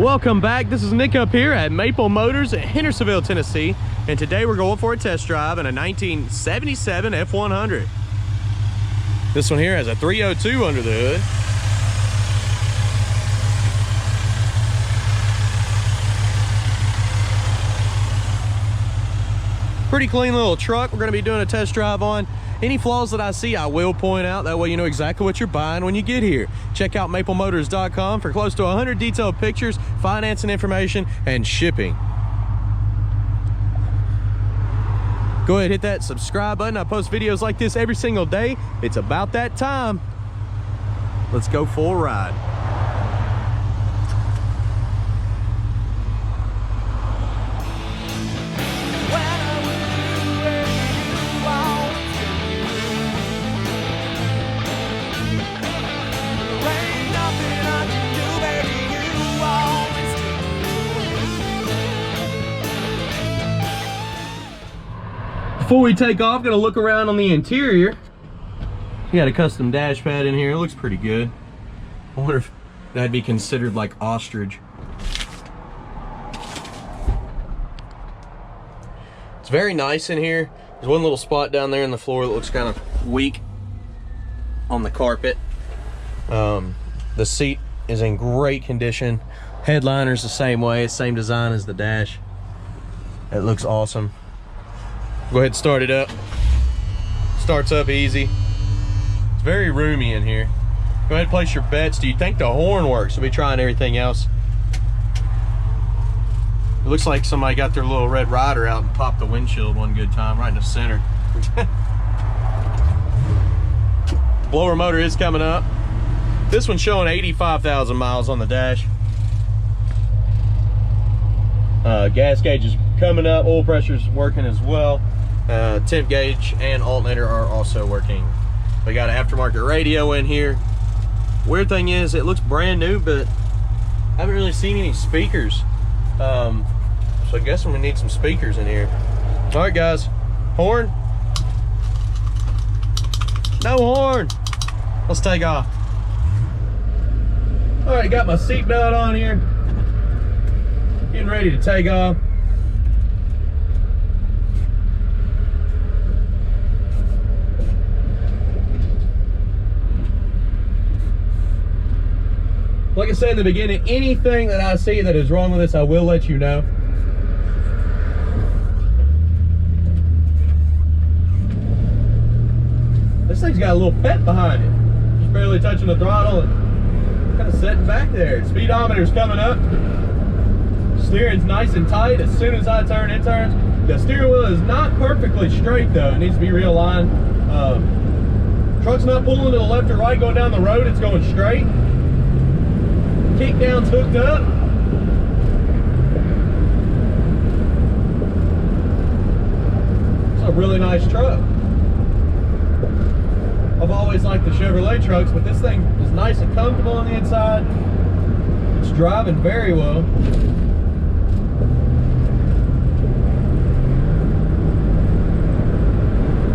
Welcome back. This is Nick up here at Maple Motors at Hendersonville, Tennessee, and today we're going for a test drive in a 1977 F100. This one here has a 302 under the hood. Pretty clean little truck we're going to be doing a test drive on. Any flaws that I see, I will point out. That way you know exactly what you're buying when you get here. Check out maplemotors.com for close to 100 detailed pictures, financing information, and shipping. Go ahead, hit that subscribe button. I post videos like this every single day. It's about that time. Let's go for a ride. Before we take off, gonna look around on the interior. You got a custom dash pad in here. It looks pretty good. I wonder if that'd be considered like ostrich. It's very nice in here. There's one little spot down there in the floor that looks kind of weak on the carpet. The seat is in great condition. Headliner's the same way, same design as the dash. It looks awesome. Go ahead and start it up. Starts up easy. It's very roomy in here. Go ahead and place your bets. Do you think the horn works? We'll be trying everything else. It looks like somebody got their little Red Ryder out and popped the windshield one good time right in the center. Blower motor is coming up. This one's showing 85,000 miles on the dash. Gas gauge is coming up. Oil pressure's working as well. Temp gauge and alternator are also working. We got an aftermarket radio in here. Weird thing is, it looks brand new, but I haven't really seen any speakers. So I guess we need some speakers in here. All right, guys. Horn? No horn. Let's take off. All right, got my seatbelt on here. Getting ready to take off. Like I said in the beginning, anything that I see that is wrong with this, I will let you know. This thing's got a little pep behind it. Just barely touching the throttle and kind of sitting back there. Speedometer's coming up. Steering's nice and tight. As soon as I turn, it turns. The steering wheel is not perfectly straight though. It needs to be realigned. Truck's not pulling to the left or right going down the road. It's going straight. Kick down's hooked up. It's a really nice truck. I've always liked the Chevrolet trucks, but this thing is nice and comfortable on the inside. It's driving very well.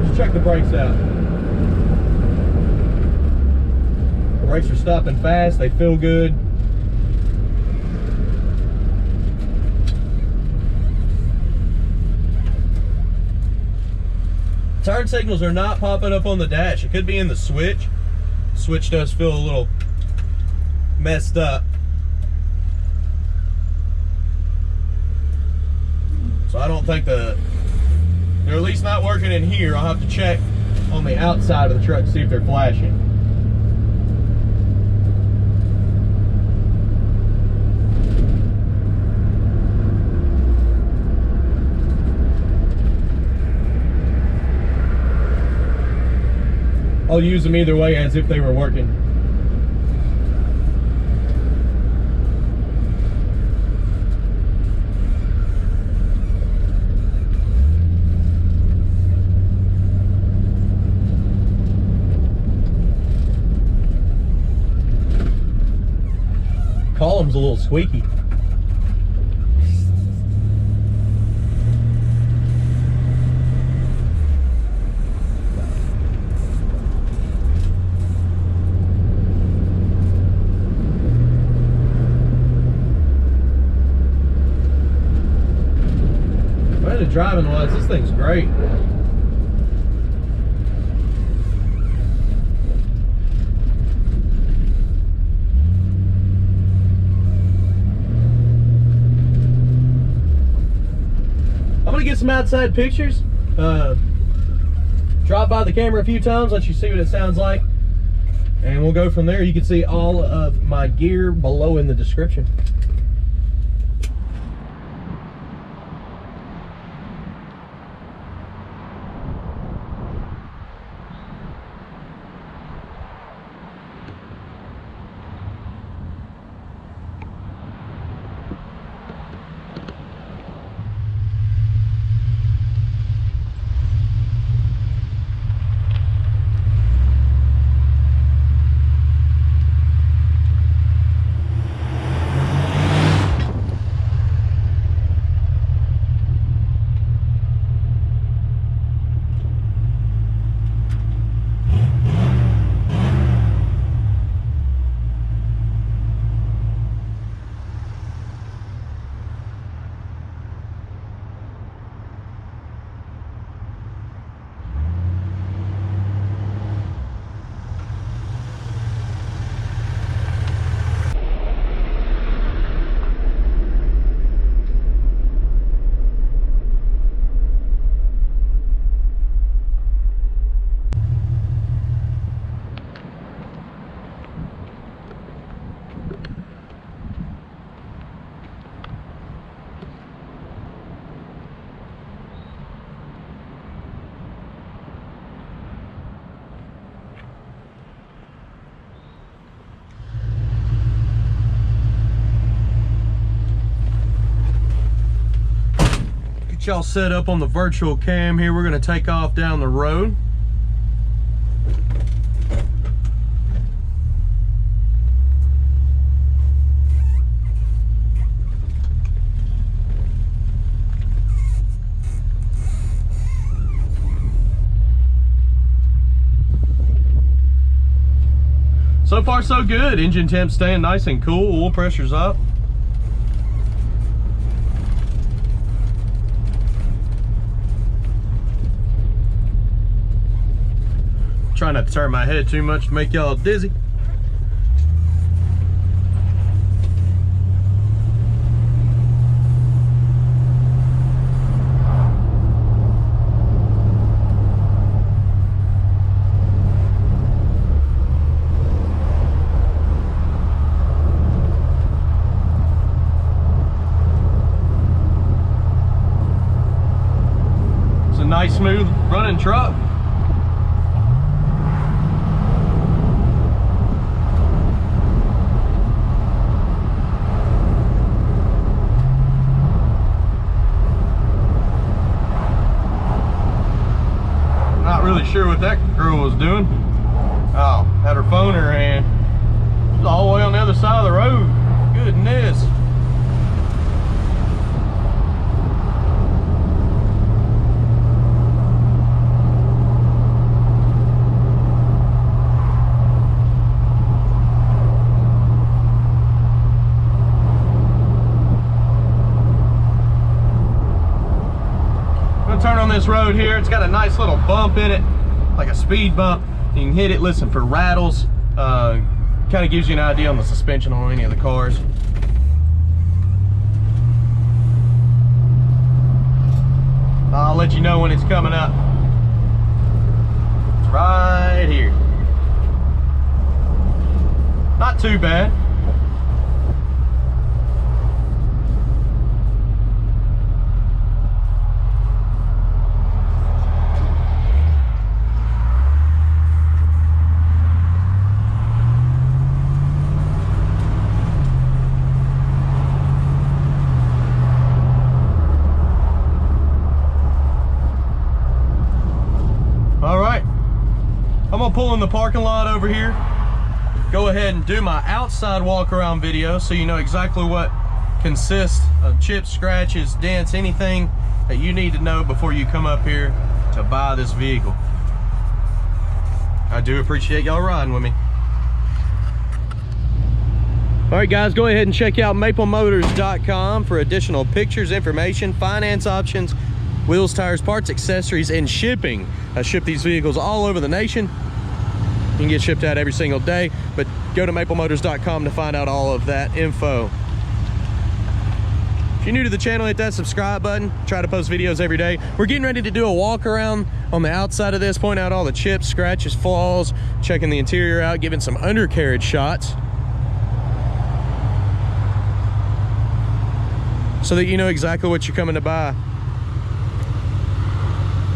Let's check the brakes out. The brakes are stopping fast. They feel good. Turn signals are not popping up on the dash. It could be in the switch. The switch does feel a little messed up. So I don't think they're at least not working in here. I'll have to check on the outside of the truck to see if they're flashing. I'll use them either way as if they were working. Column's a little squeaky. Kind of driving wise, this thing's great. I'm gonna get some outside pictures. Drop by the camera a few times, let you see what it sounds like, and we'll go from there. You can see all of my gear below in the description. Y'all set up on the virtual cam here. We're going to take off down the road. So far so good. Engine temp staying nice and cool. Oil pressure's up. Trying not to turn my head too much to make y'all dizzy. It's a nice, smooth running truck. Really sure what that girl was doing. Oh, had her phone in her hand. She was all the way on the other side of the road. Goodness. Turn on this road here. It's got a nice little bump in it, like a speed bump. You can hit it, listen for rattles. Kind of gives you an idea on the suspension on any of the cars. I'll let you know when it's coming up. It's right here. Not too bad. I'm gonna pull in the parking lot over here, go ahead and do my outside walk around video so you know exactly what consists of chips, scratches, dents, anything that you need to know before you come up here to buy this vehicle. I do appreciate y'all riding with me. All right guys, go ahead and check out maplemotors.com for additional pictures, information, finance options, wheels, tires, parts, accessories, and shipping. I ship these vehicles all over the nation. You can get shipped out every single day, but go to maplemotors.com to find out all of that info. If you're new to the channel, hit that subscribe button. Try to post videos every day. We're getting ready to do a walk around on the outside of this, point out all the chips, scratches, flaws, checking the interior out, giving some undercarriage shots, so that you know exactly what you're coming to buy.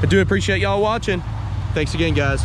I do appreciate y'all watching. Thanks again, guys.